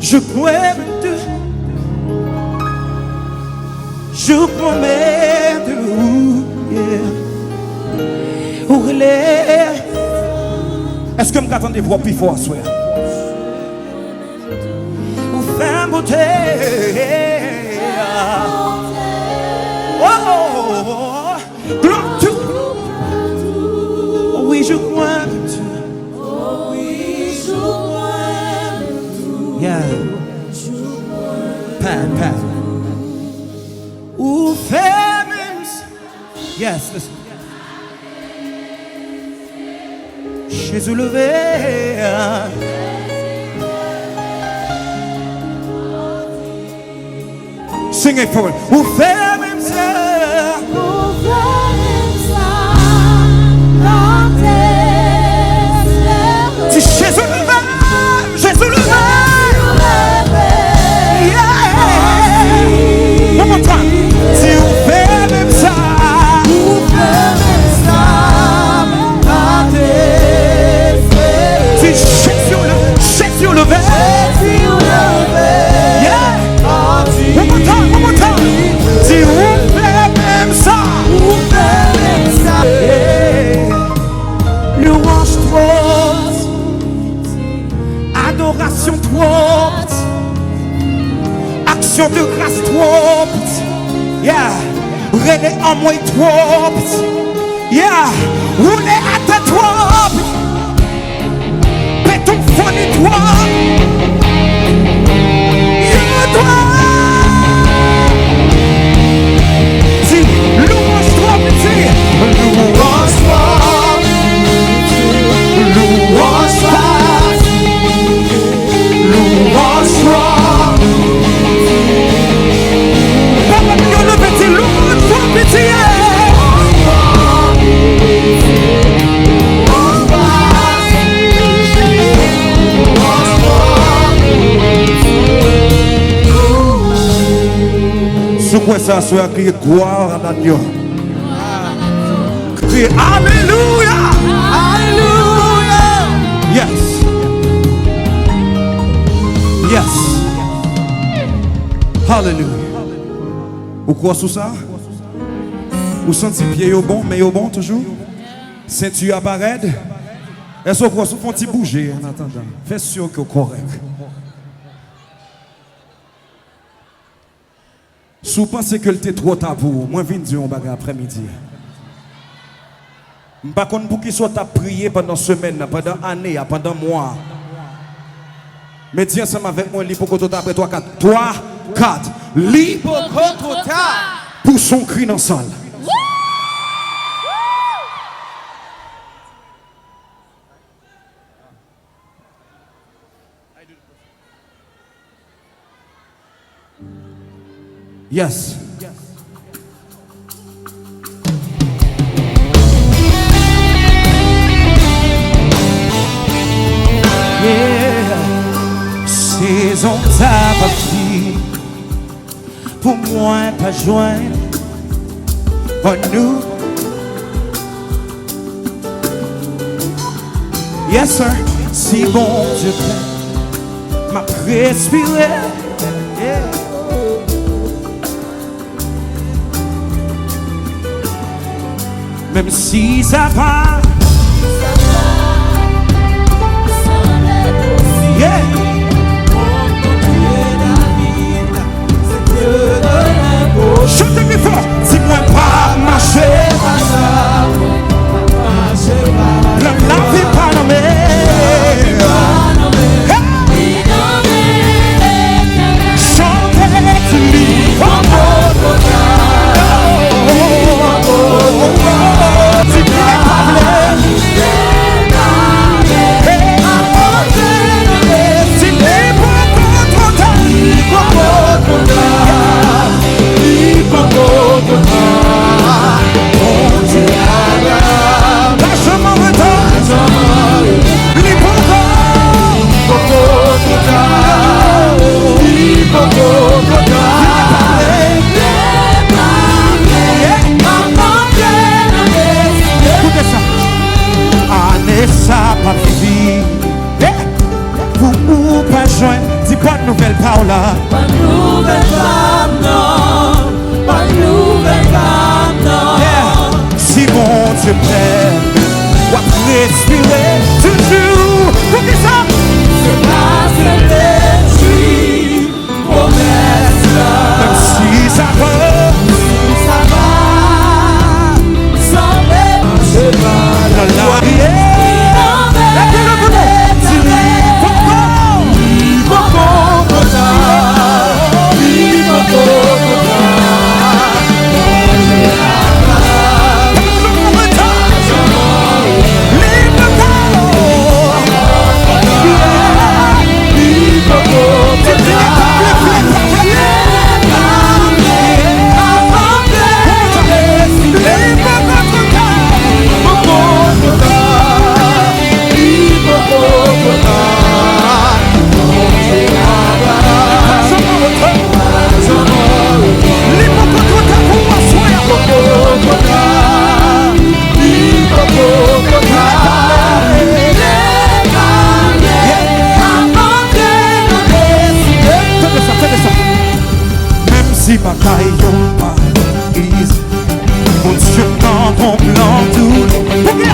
Jouk Mwen Menm. Jouk Mwen Menm. Est-ce que vous attendez voir plus fort, soeur? Ou femme beauté. Oh, gloire to. Oui, Jouk Mwen Menm. Oui, Jouk Mwen Menm. Yeah. Pat. Ou femme. Yes, listen. Jésus levé. Sing it for it. Ou fait même ça. Ou fait même ça. Si Jésus levé. Jésus levé. Yeah. One more time. Si ou fait même ça. Jésus levé. Yeah. One more time. Si on fait même ça. Yeah. Louange trop. Adoration trop. Action de grâce trop. Yeah. René en moi trop. Yeah. Rouler à ta trop. Ton fond et toi, si louange-toi, petit, louange-toi, papa mignon le petit, louange-toi, petit. Je crois que ça soit crier gloire à Dieu. Crier Alléluia. Alléluia. Yes. Hallelujah. Vous croyez sur ça? Vous sentez pied au bon, mais au bon toujours? Ceinture apparaît? Est-ce que vous croyez sur un petit bouger en attendant? Faites sûr que vous correct. Si vous pensez que le trop tard pour vous, moi je viens dire un bagage après-midi. Je ne sais pas pour qui soit à prier pendant semaine, pendant année, pendant mois. Mais dis ensemble avec moi, l'hypocotota après 3, 4. 3, 4. L'hypocotota pour son cri dans la salle. Yes. Yeah. Saison d'apathie pour moi pas joindre pour nous. Yes sir. Si bon Dieu plaît m'a respiré. Yeah. Même si ça va, yeah. Chantez plus fort. Dis-moi pas marcher, la vie pas nommée. Chantez tu lis en si nouvelle parole là. Pas nouvelle femme, non. Pas nouvelle femme, non. Yeah. Si bon Dieu plaît, on va respirer toujours. Pour qui ça? C'est parce que je suis promesse là. Même si ça va, sembler dans la vie. Si bataille yon pas easy, mon Dieu dans ton plan tout.